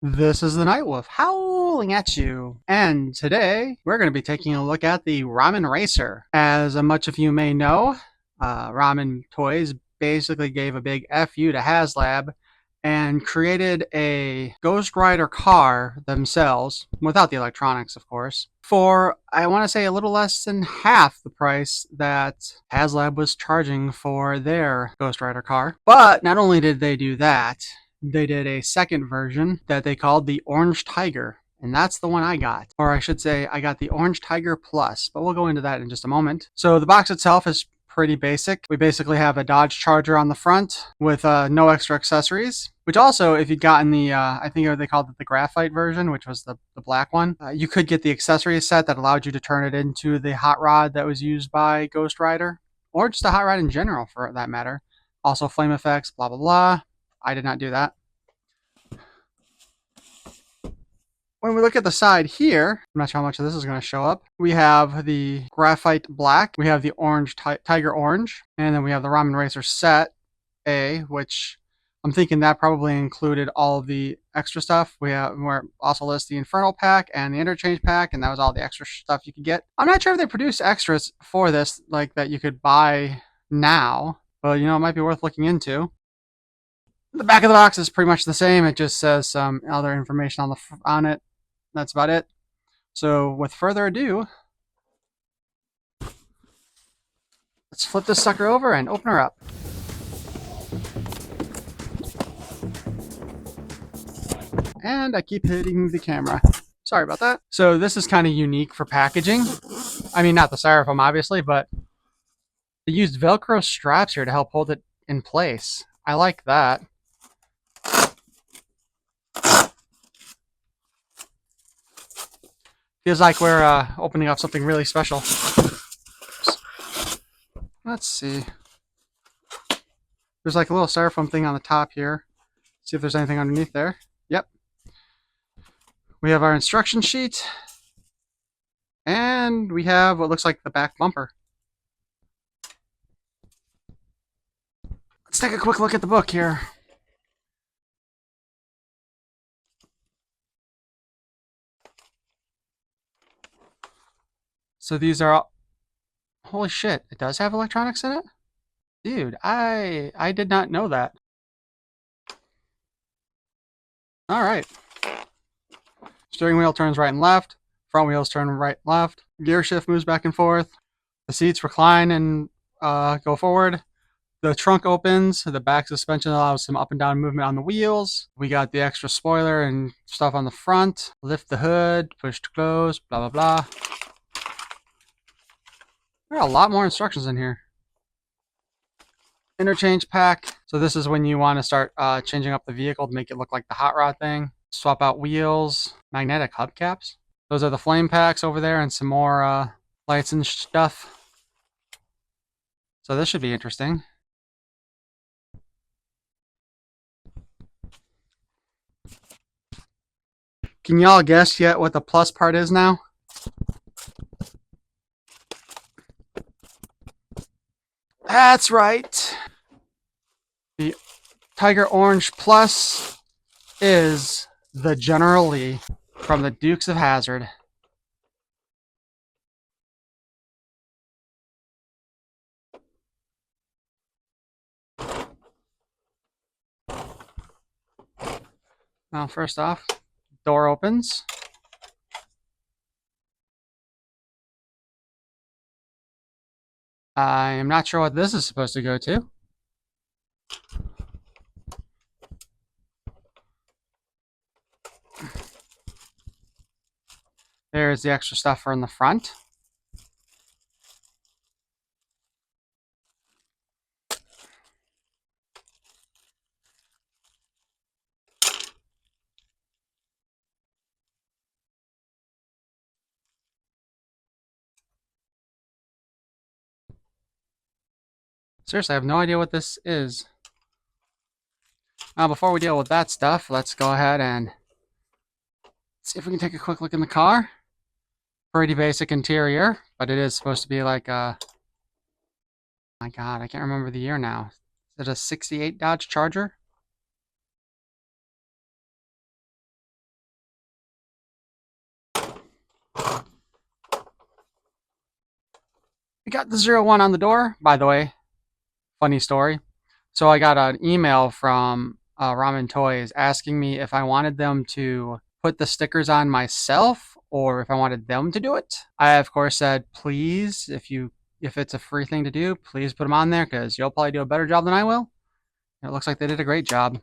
This is the Night Wolf howling at you. And today we're going to be taking a look at the Ramen Racer. As much of you may know, Ramen Toys basically gave a big FU to HasLab and created a Ghost Rider car themselves, without the electronics, of course, for, I want to say, a little less than half the price that HasLab was charging for their Ghost Rider car. But not only did they do that, they did a second version that they called the Orange Tiger. And that's the one I got. Or I should say, I got the Orange Tiger Plus, but we'll go into that in just a moment. So the box itself is pretty basic. We basically have a Dodge Charger on the front with no extra accessories, which also, if you'd gotten the, I think they called it the graphite version, which was the black one, you could get the accessory set that allowed you to turn it into the hot rod that was used by Ghost Rider, or just a hot rod in general for that matter. Also flame effects, blah, blah, blah. I did not do that. When we look at the side here, I'm not sure how much of this is going to show up. We have the graphite black, we have the orange tiger orange, and then we have the Ramen Racer set A, which I'm thinking that probably included all of the extra stuff. We also list the Infernal pack and the interchange pack, and that was all the extra stuff you could get. I'm not sure if they produce extras for this, like that you could buy now, but it might be worth looking into. The back of the box is pretty much the same. It just says some other information on it. That's about it. So with further ado, let's flip this sucker over and open her up. And I keep hitting the camera. Sorry about that. So this is kind of unique for packaging. I mean, not the styrofoam, obviously, but they used Velcro straps here to help hold it in place. I like that. Feels like we're opening up something really special. Let's see. There's like a little styrofoam thing on the top here. See if there's anything underneath there. Yep. We have our instruction sheet. And we have what looks like the back bumper. Let's take a quick look at the book here. So these are all... Holy shit, it does have electronics in it? Dude, I did not know that. Alright. Steering wheel turns right and left. Front wheels turn right and left. Gear shift moves back and forth. The seats recline and go forward. The trunk opens. The back suspension allows some up and down movement on the wheels. We got the extra spoiler and stuff on the front. Lift the hood, push to close, blah, blah, blah. There are a lot more instructions in here. Interchange pack. So this is when you want to start changing up the vehicle to make it look like the hot rod thing. Swap out wheels. Magnetic hubcaps. Those are the flame packs over there and some more lights and stuff. So this should be interesting. Can y'all guess yet what the plus part is now? That's right. The Tiger Orange Plus is the General Lee from the Dukes of Hazzard. Now, first off, door opens. I am not sure what this is supposed to go to. There's the extra stuff for in the front. Seriously, I have no idea what this is. Now, before we deal with that stuff, let's go ahead and see if we can take a quick look in the car. Pretty basic interior, but it is supposed to be like a... My God, I can't remember the year now. Is it a '68 Dodge Charger? We got the 01 on the door, by the way. Funny story. So I got an email from Ramen Toys asking me if I wanted them to put the stickers on myself or if I wanted them to do it. I of course said, please, if it's a free thing to do, please put them on there because you'll probably do a better job than I will. And it looks like they did a great job.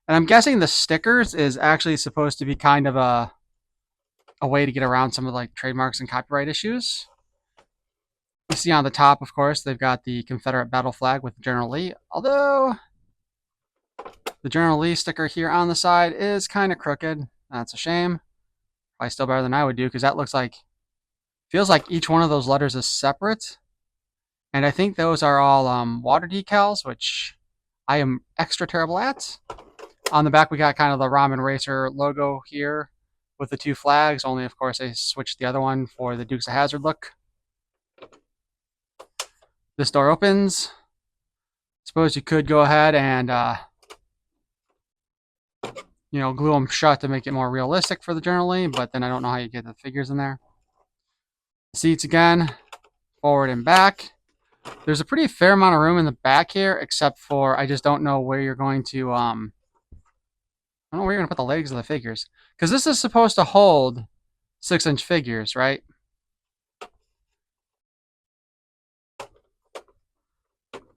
And I'm guessing the stickers is actually supposed to be kind of a way to get around some of like trademarks and copyright issues. You see on the top, of course, they've got the Confederate battle flag with General Lee, although the General Lee sticker here on the side is kind of crooked. That's a shame. Probably still better than I would do because that looks like, feels like each one of those letters is separate. And I think those are all water decals, which I am extra terrible at. On the back, we got kind of the Ramen Racer logo here with the two flags, only of course I switched the other one for the Dukes of Hazzard look. This door opens. Suppose you could go ahead and glue them shut to make it more realistic for the journaling, but then I don't know how you get the figures in there. Seats again, forward and back. There's a pretty fair amount of room in the back here, except for I just don't know where you're going to I don't know where you're gonna put the legs of the figures. Because this is supposed to hold 6-inch figures, right?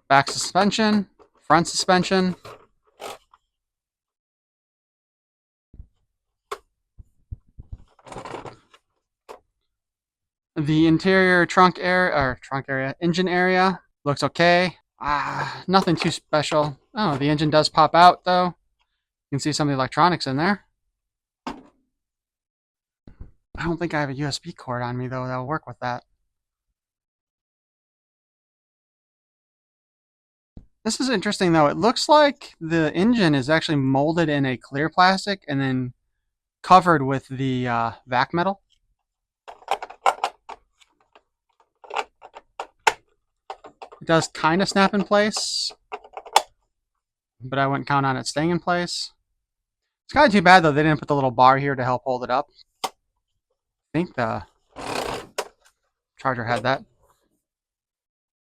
Back suspension, front suspension. The interior engine area looks okay. Nothing too special. Oh, the engine does pop out though. You can see some of the electronics in there. I don't think I have a USB cord on me though that'll work with that. This is interesting though. It looks like the engine is actually molded in a clear plastic and then covered with the vac metal. It does kind of snap in place, but I wouldn't count on it staying in place. It's kind of too bad though they didn't put the little bar here to help hold it up. I think the charger had that.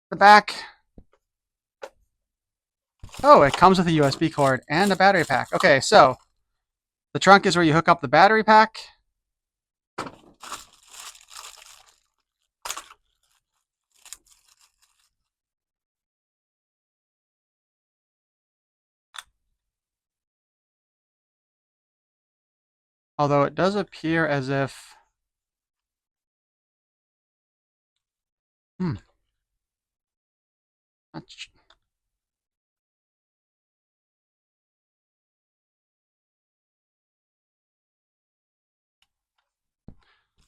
The back. Oh, it comes with a USB cord and a battery pack. Okay, so the trunk is where you hook up the battery pack. Although it does appear as if...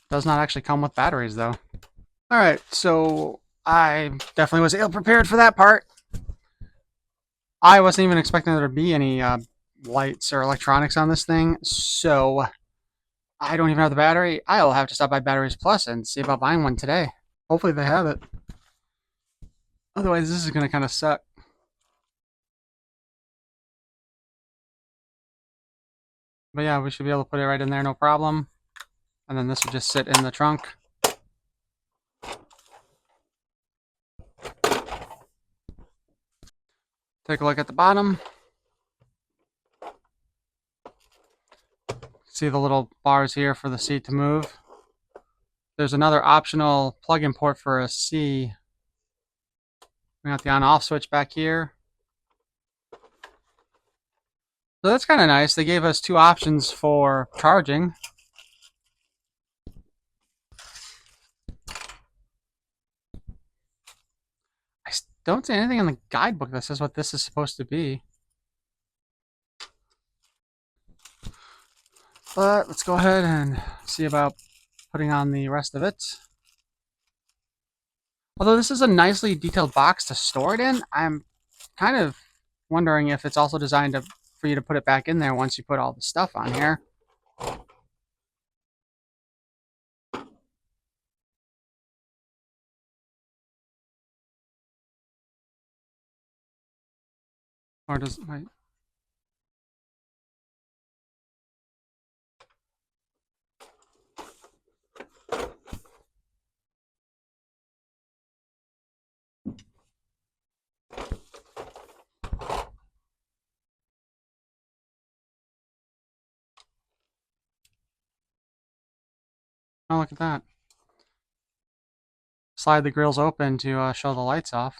Does not actually come with batteries though. Alright, so I definitely was ill prepared for that part. I wasn't even expecting there to be any lights or electronics on this thing, so I don't even have the battery. I'll have to stop by Batteries Plus and see about buying one today. Hopefully they have it. Otherwise, this is going to kind of suck. But yeah, we should be able to put it right in there, no problem. And then this would just sit in the trunk. Take a look at the bottom. See the little bars here for the seat to move. There's another optional plug-in port for a C. We got the on-off switch back here. So that's kind of nice. They gave us two options for charging. I don't see anything in the guidebook that says what this is supposed to be. But let's go ahead and see about putting on the rest of it. Although this is a nicely detailed box to store it in, I'm kind of wondering if it's also designed for you to put it back in there once you put all the stuff on here. Or does... Wait. Oh, look at that. Slide the grills open to show the lights off.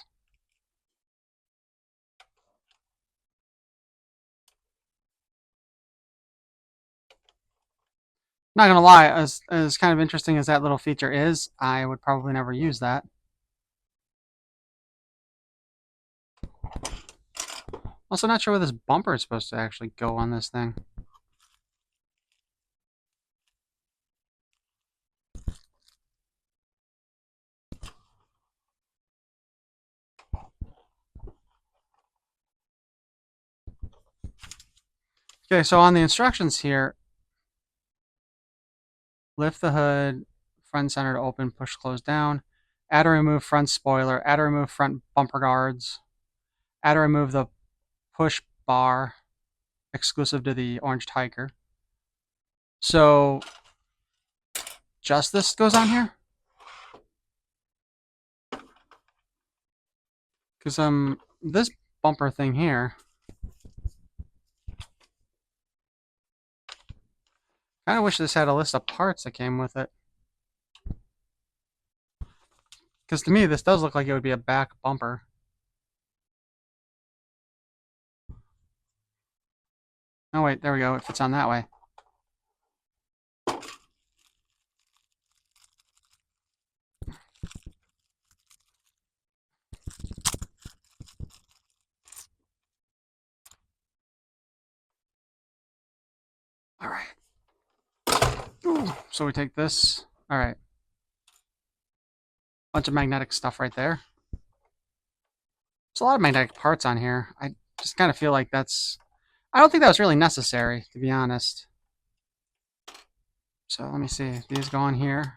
Not gonna lie, as kind of interesting as that little feature is, I would probably never use that. Also, not sure where this bumper is supposed to actually go on this thing. Okay, so on the instructions here, lift the hood, front center to open, push close down, add or remove front spoiler, add or remove front bumper guards, add or remove the push bar, exclusive to the Orange Tiger. So, just this goes on here? Because this bumper thing here, kind of wish this had a list of parts that came with it. Because to me, this does look like it would be a back bumper. Oh wait, there we go. It fits on that way. All right. Ooh, so we take this. All right. Bunch of magnetic stuff right there. There's a lot of magnetic parts on here. I just kind of feel like that's... I don't think that was really necessary, to be honest. So let me see. These go on here.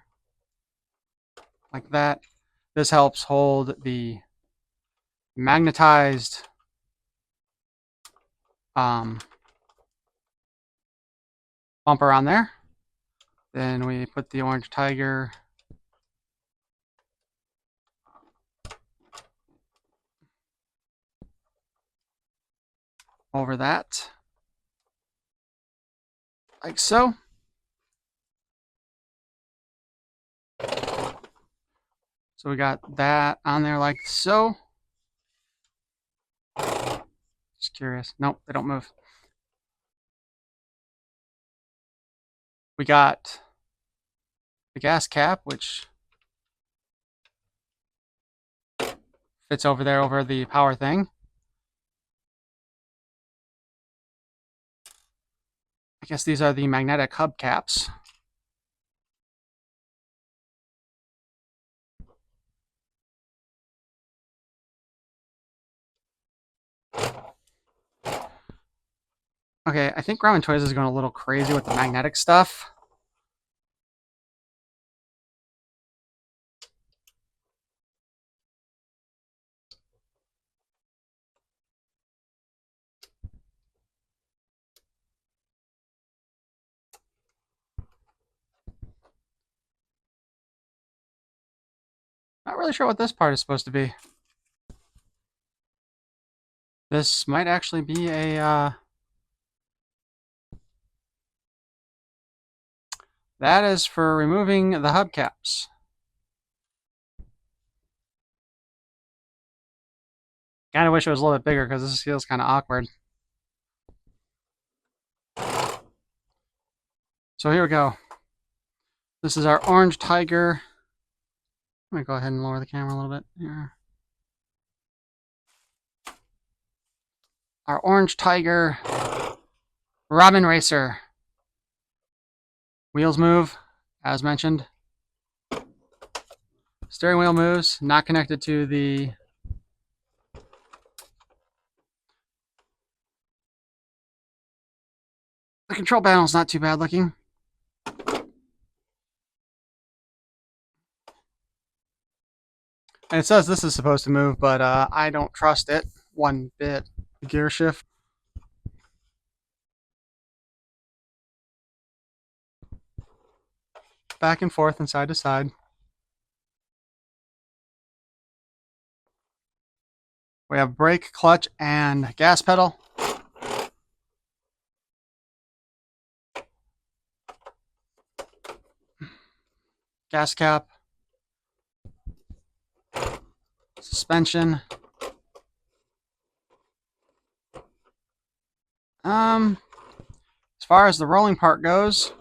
Like that. This helps hold the magnetized bumper on there. Then we put the Orange Tiger over that, like so. So we got that on there like so. Just curious. Nope, they don't move. We got the gas cap, which fits over there over the power thing. I guess these are the magnetic hubcaps. Okay, I think Ramen Toys is going a little crazy with the magnetic stuff. Not really sure what this part is supposed to be. This might actually be a... that is for removing the hubcaps. Kind of wish it was a little bit bigger because this feels kind of awkward. So here we go. This is our Orange Tiger. Let me go ahead and lower the camera a little bit here. Our Orange Tiger Ramen Racer. Wheels move, as mentioned. Steering wheel moves, not connected to the control panel is not too bad looking. And it says this is supposed to move, but I don't trust it one bit. The gear shift. Back and forth and side to side. We have brake, clutch, and gas pedal. gas cap, suspension. As far as the rolling part goes,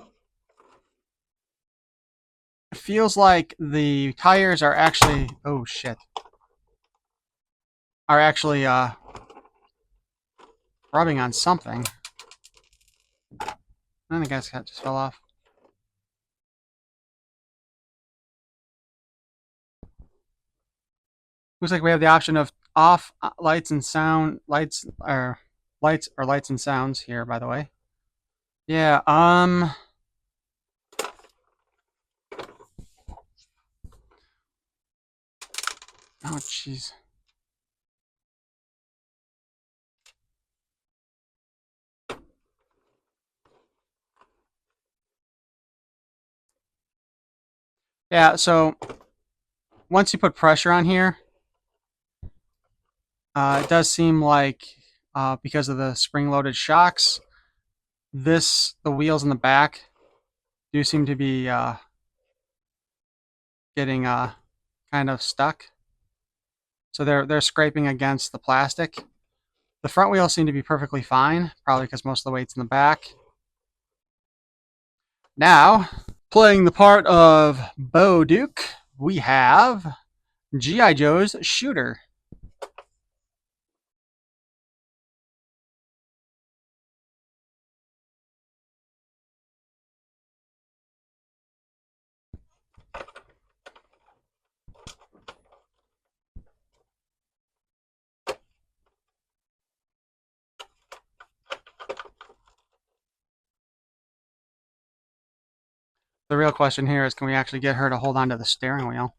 it feels like the tires are actually, oh shit, are actually rubbing on something. And the gas cap just fell off. Looks like we have the option of off lights and sound lights and sounds here, by the way. Yeah, oh jeez. Yeah, so once you put pressure on here, it does seem like because of the spring-loaded shocks, the wheels in the back do seem to be getting kind of stuck. So they're scraping against the plastic. The front wheels seem to be perfectly fine, probably because most of the weight's in the back. Now, playing the part of Bo Duke, we have G.I. Joe's Shooter. The real question here is, can we actually get her to hold on to the steering wheel?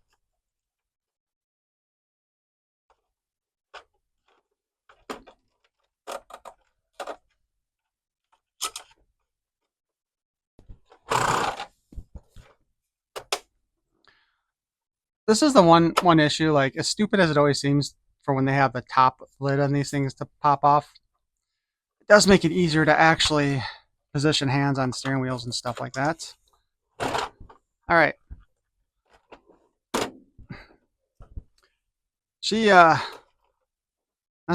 This is the one issue, like as stupid as it always seems for when they have the top lid on these things to pop off, it does make it easier to actually position hands on steering wheels and stuff like that. All right. She that's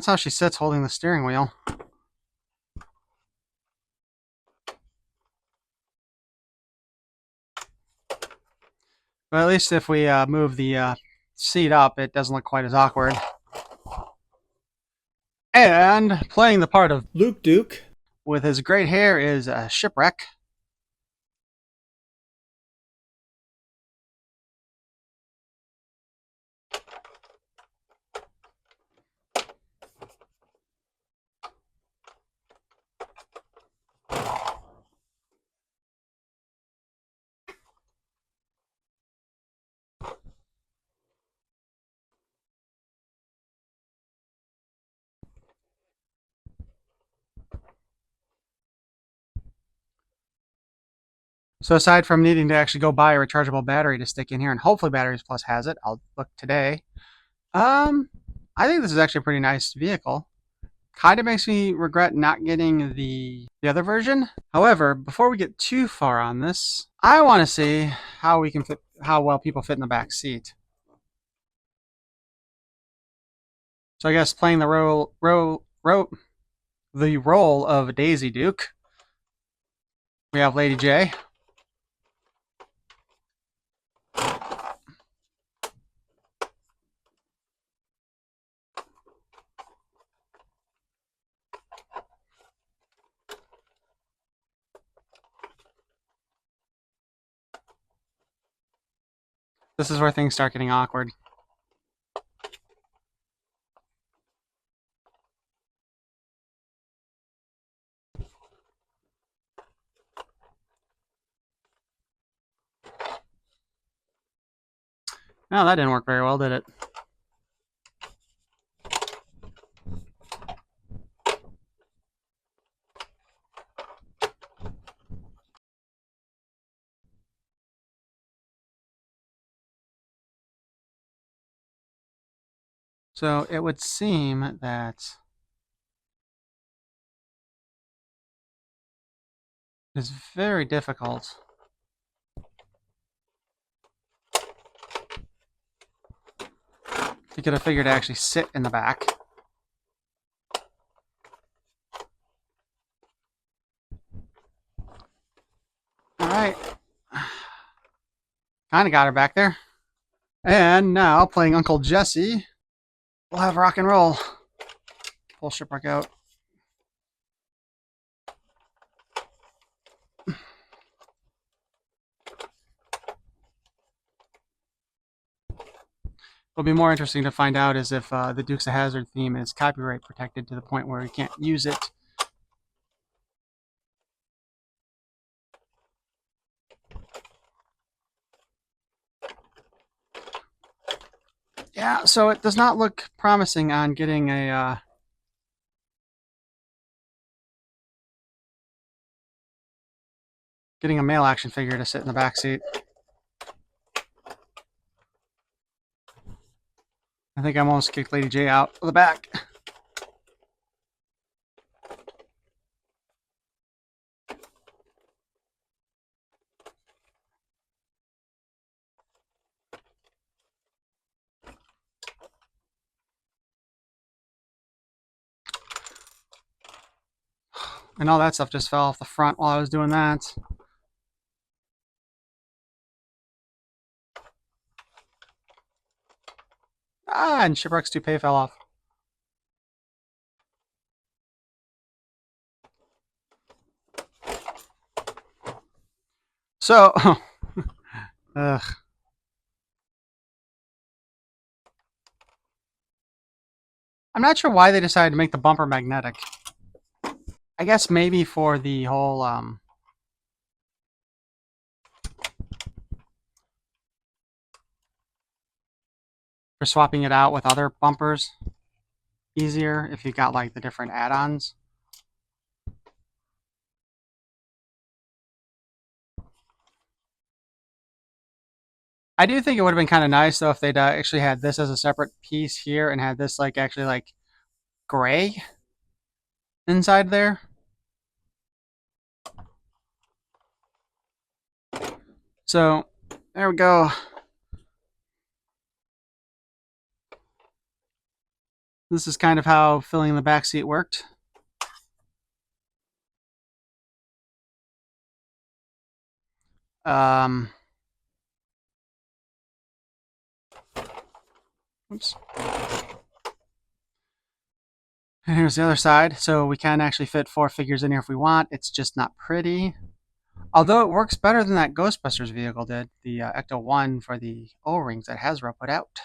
how she sits holding the steering wheel. But at least if we move the seat up, it doesn't look quite as awkward. And playing the part of Luke Duke with his great hair is Shipwreck. So aside from needing to actually go buy a rechargeable battery to stick in here, and hopefully Batteries Plus has it, I'll look today. I think this is actually a pretty nice vehicle. Kind of makes me regret not getting the other version. However, before we get too far on this, I want to see how well people fit in the back seat. So I guess playing the role of Daisy Duke, we have Lady J. This is where things start getting awkward. No, that didn't work very well, did it? So it would seem that it's very difficult You could have figured to actually sit in the back. Alright. Kinda got her back there. And now, playing Uncle Jesse, we'll have rock and roll. Pull shipwreck out. What'll be more interesting to find out is if the Dukes of Hazzard theme is copyright protected to the point where we can't use it. Yeah, so it does not look promising on getting a male action figure to sit in the back seat. I think I almost kicked Lady J out of the back. And all that stuff just fell off the front while I was doing that. Ah, and Shipwreck's toupee fell off. So, ugh. I'm not sure why they decided to make the bumper magnetic. I guess maybe for the whole, for swapping it out with other bumpers easier if you got like the different add-ons. I do think it would have been kind of nice though if they'd actually had this as a separate piece here and had this like actually like gray inside there. So there we go. This is kind of how filling the back seat worked. Oops. And here's the other side. So we can actually fit 4 figures in here if we want. It's just not pretty. Although it works better than that Ghostbusters vehicle did, the Ecto-1 for the O-rings that Hasbro put out.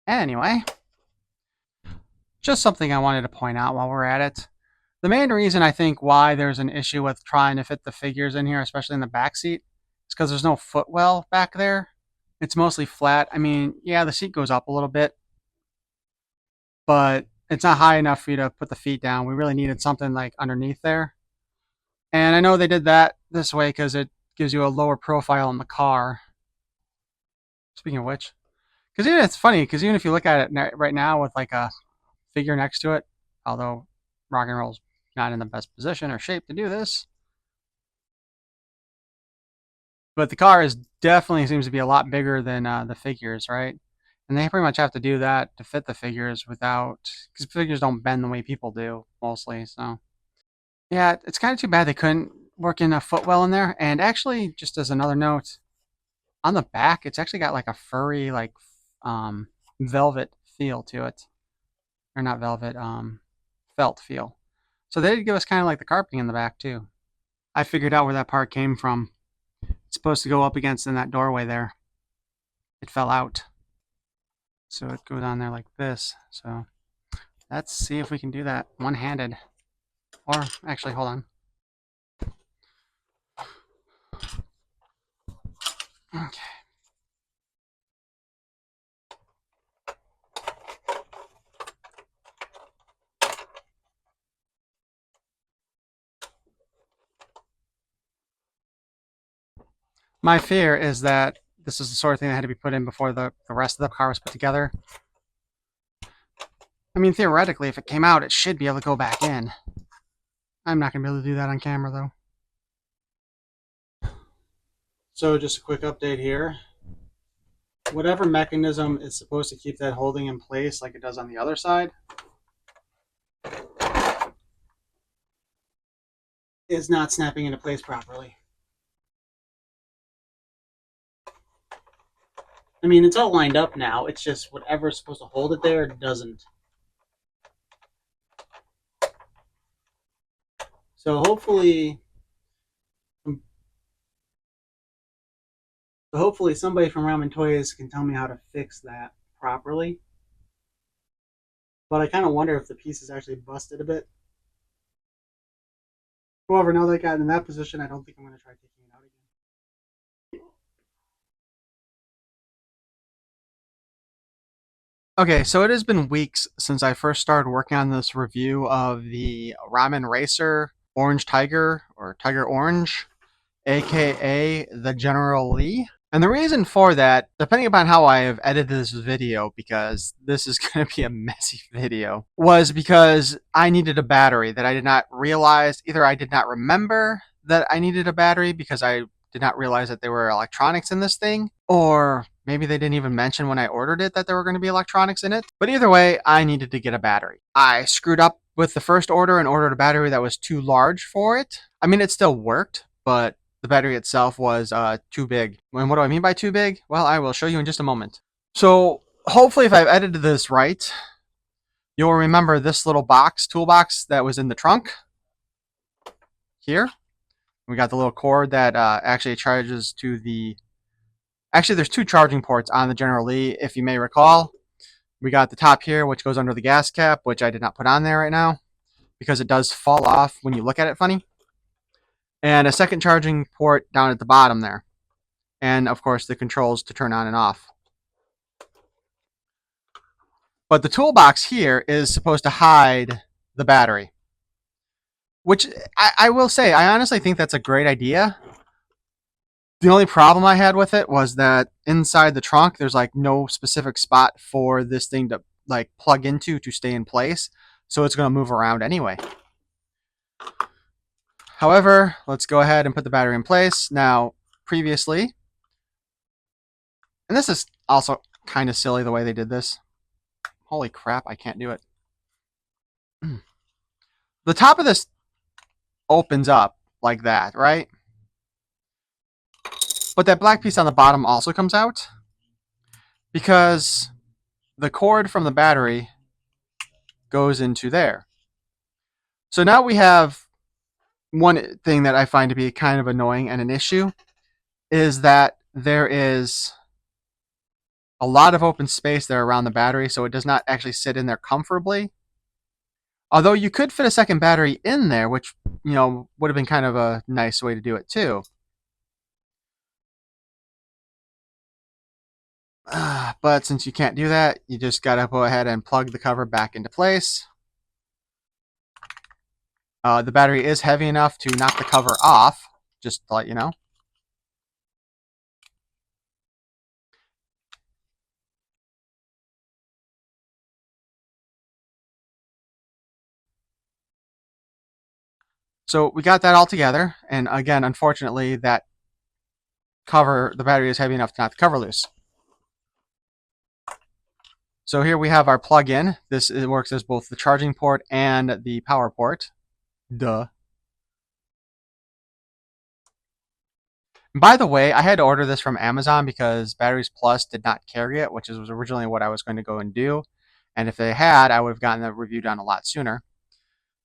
Anyway, just something I wanted to point out while we're at it. The main reason I think why there's an issue with trying to fit the figures in here, especially in the back seat, is because there's no footwell back there. It's mostly flat. I mean, yeah, the seat goes up a little bit, but it's not high enough for you to put the feet down. We really needed something like underneath there. And I know they did that this way because it gives you a lower profile in the car. Speaking of which, because even it's funny, because even if you look at it right now with like a figure next to it, although rock and roll's not in the best position or shape to do this, but the car is definitely seems to be a lot bigger than the figures, right? And they pretty much have to do that to fit the figures without, because figures don't bend the way people do mostly. So yeah, it's kind of too bad they couldn't work in a footwell in there. And actually, just as another note, on the back, it's actually got like a furry, like velvet feel to it, or not velvet, felt feel. So they did give us kind of like the carpeting in the back too. I figured out where that part came from. It's supposed to go up against in that doorway there. It fell out. So it goes on there like this. So let's see if we can do that one-handed. Or actually, hold on. Okay. My fear is that this is the sort of thing that had to be put in before the rest of the car was put together. I mean, theoretically, if it came out, it should be able to go back in. I'm not going to be able to do that on camera, though. So just a quick update here. whatever mechanism is supposed to keep that holding in place like it does on the other side is not snapping into place properly. I mean, it's all lined up now. It's just whatever's supposed to hold it there doesn't. So hopefully somebody from Ramen Toys can tell me how to fix that properly. But I kind of wonder if the piece is actually busted a bit. However, now that I got in that position, I don't think I'm going to try taking it out again. Okay, so it has been weeks since I first started working on this review of the Ramen Racer Orange Tiger, or Tiger Orange, aka the General Lee. And the reason for that, depending upon how I have edited this video, because this is going to be a messy video, was because I needed a battery that I did not realize. Either I did not remember that I needed a battery because I did not realize that there were electronics in this thing, or maybe they didn't even mention when I ordered it that there were going to be electronics in it. But either way, I needed to get a battery. I screwed up with the first order and ordered a battery that was too large for it. I mean, it still worked, but the battery itself was too big. And what do I mean by too big? Well, I will show you in just a moment. So hopefully if I've edited this right, you'll remember this little box, toolbox that was in the trunk. Here, we got the little cord that actually charges to the... Actually, there's two charging ports on the General Lee, if you may recall. We got the top here, which goes under the gas cap, which I did not put on there right now, because it does fall off when you look at it funny. And a second charging port down at the bottom there. And of course the controls to turn on and off. But the toolbox here is supposed to hide the battery. Which I will say, I honestly think that's a great idea. The only problem I had with it was that inside the trunk, there's like no specific spot for this thing to like plug into to stay in place. So it's going to move around anyway. However, let's go ahead and put the battery in place. Now, previously, and this is also kind of silly the way they did this. Holy crap, I can't do it. The top of this opens up like that, right? But that black piece on the bottom also comes out because the cord from the battery goes into there. So now we have one thing that I find to be kind of annoying and an issue is that there is a lot of open space there around the battery, so it does not actually sit in there comfortably. Although you could fit a second battery in there, which, you know, would have been kind of a nice way to do it too. But since you can't do that, you just gotta go ahead and plug the cover back into place. The battery is heavy enough to knock the cover off, just to let you know. So we got that all together, and again, unfortunately, that cover, the battery is heavy enough to knock the cover loose. So here we have our plug-in. This works as both the charging port and the power port. Duh. By the way, I had to order this from Amazon because Batteries Plus did not carry it, which was originally what I was going to go and do. And if they had, I would have gotten the review done a lot sooner.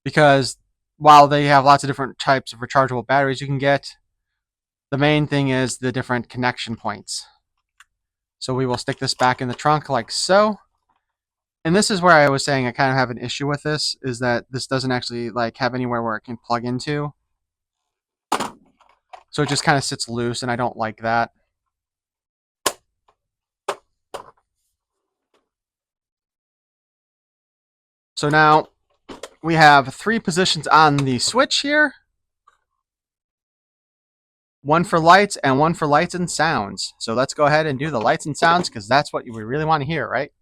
Because while they have lots of different types of rechargeable batteries you can get, the main thing is the different connection points. So we will stick this back in the trunk like so. And this is where I was saying I kind of have an issue with this, is that this doesn't actually like have anywhere where it can plug into. So it just kind of sits loose, and I don't like that. So now we have 3 positions on the switch here. One for lights and one for lights and sounds. So let's go ahead and do the lights and sounds because that's what we really want to hear, right?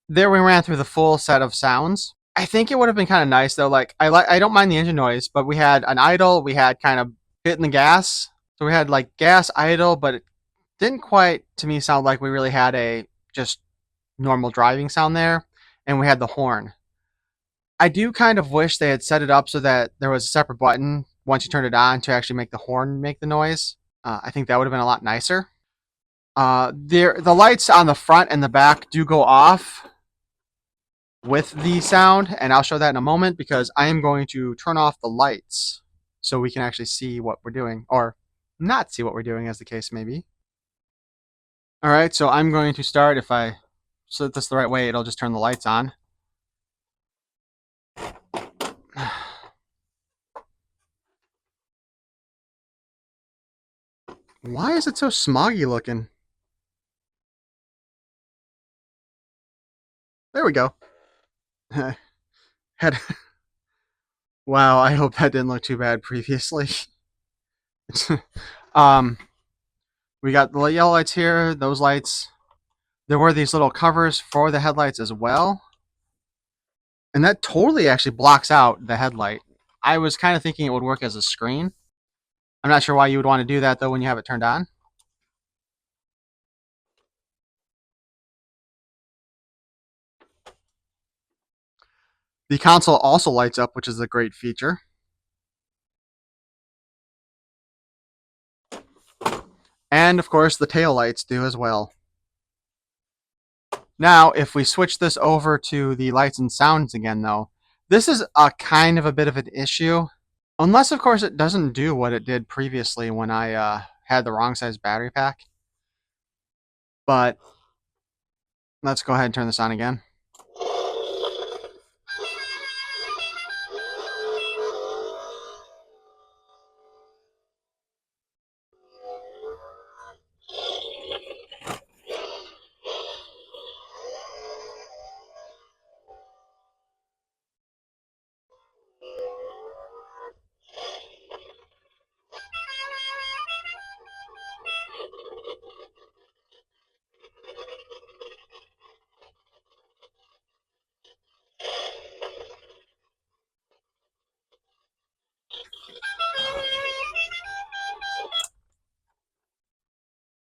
there we ran through the full set of sounds. I think it would have been kind of nice though. Like I don't mind the engine noise, but we had an idle, we had kind of hitting the gas. So we had like gas idle, but it didn't quite to me sound like we really had a just normal driving sound there. And we had the horn. I do kind of wish they had set it up so that there was a separate button once you turn it on to actually make the horn make the noise. I think that would have been a lot nicer. The lights on the front and the back do go off with the sound, and I'll show that in a moment because I am going to turn off the lights so we can actually see what we're doing, or not see what we're doing as the case may be. All right, so I'm going to start. If I set this the right way, it'll just turn the lights on. Why is it so smoggy looking? There we go. Had Wow, I hope that didn't look too bad previously. um, we got the yellow lights here, those lights. There were these little covers for the headlights as well. And that totally actually blocks out the headlight. I was kind of thinking it would work as a screen. I'm not sure why you would want to do that though when you have it turned on. The console also lights up, which is a great feature. And of course the tail lights do as well. Now, if we switch this over to the lights and sounds again though, this is a kind of a bit of an issue. Unless of course it doesn't do what it did previously when I had the wrong size battery pack. But let's go ahead and turn this on again.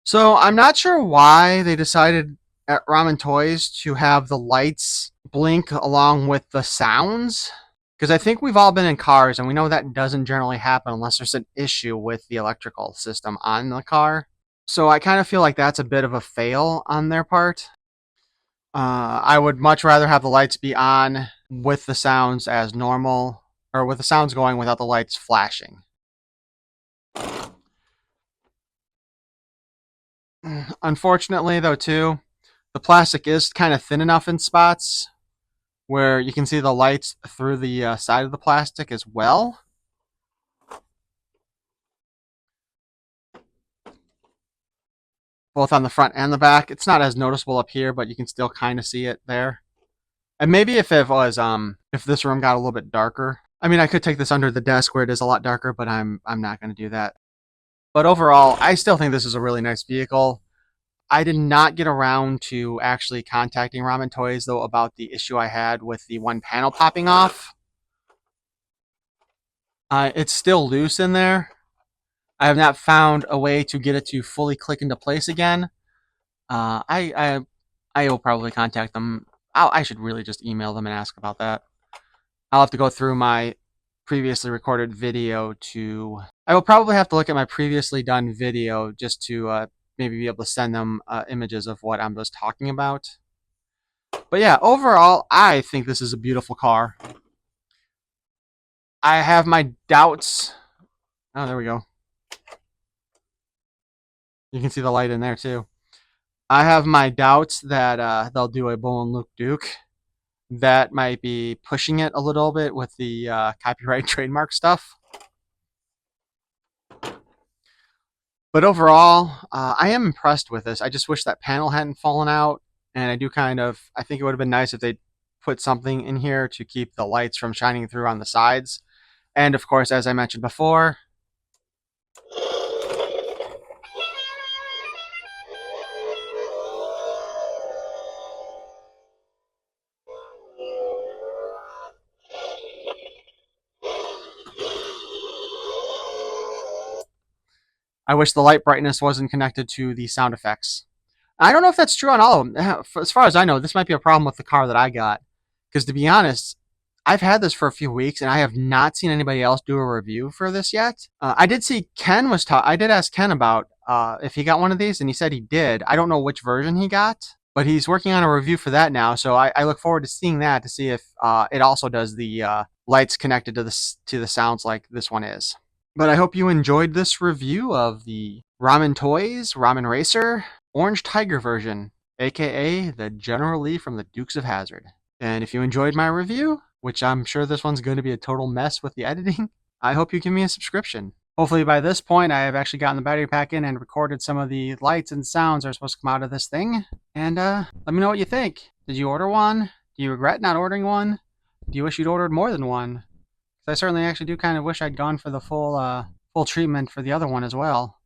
So I'm not sure why they decided at Ramen Toys to have the lights blink along with the sounds. Because I think we've all been in cars and we know that doesn't generally happen unless there's an issue with the electrical system on the car. So I kind of feel like that's a bit of a fail on their part. I would much rather have the lights be on with the sounds as normal, or with the sounds going without the lights flashing. Unfortunately, though, too, the plastic is kind of thin enough in spots where you can see the lights through the side of the plastic as well. Both on the front and the back. It's not as noticeable up here, but you can still kind of see it there. And maybe if it was, if this room got a little bit darker, I mean, I could take this under the desk where it is a lot darker, but I'm not going to do that. But overall, I still think this is a really nice vehicle. I did not get around to actually contacting Ramen Toys, though, about the issue I had with the one panel popping off. It's still loose in there. I have not found a way to get it to fully click into place again. I will probably contact them. I should really just email them and ask about that. I'll have to go through my previously recorded video to... I will probably have to look at my previously done video just to maybe be able to send them images of what I'm just talking about. But yeah, overall, I think this is a beautiful car. I have my doubts. Oh, there we go. You can see the light in there too. I have my doubts that they'll do a Bull and Luke Duke. That might be pushing it a little bit with the copyright trademark stuff. But overall, I am impressed with this. I just wish that panel hadn't fallen out. And I think it would have been nice if they put something in here to keep the lights from shining through on the sides. And of course, as I mentioned before, I wish the light brightness wasn't connected to the sound effects. I don't know if that's true on all of them. As far as I know, this might be a problem with the car that I got. Because to be honest, I've had this for a few weeks and I have not seen anybody else do a review for this yet. I did see Ken was I did ask Ken about if he got one of these, and he said he did. I don't know which version he got, but he's working on a review for that now. So I look forward to seeing that to see if it also does the lights connected to the sounds like this one is. But I hope you enjoyed this review of the Ramen Toys Ramen Racer Orange Tiger version, aka the General Lee from the Dukes of Hazzard. And if you enjoyed my review, which I'm sure this one's going to be a total mess with the editing, I hope you give me a subscription. Hopefully by this point I have actually gotten the battery pack in and recorded some of the lights and sounds that are supposed to come out of this thing. And let me know what you think. Did you order one? Do you regret not ordering one? Do you wish you'd ordered more than one? Because I certainly actually do kind of wish I'd gone for the full treatment for the other one as well.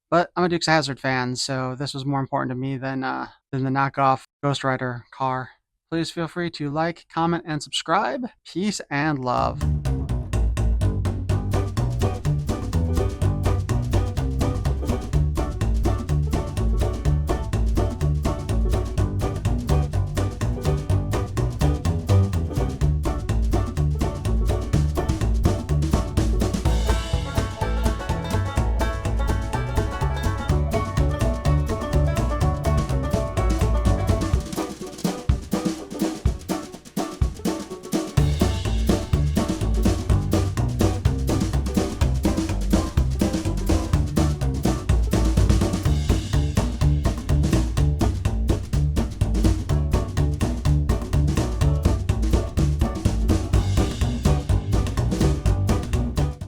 But I'm a Dukes of Hazzard fan, so this was more important to me than the knockoff Ghost Rider car. Please feel free to like, comment, and subscribe. Peace and love.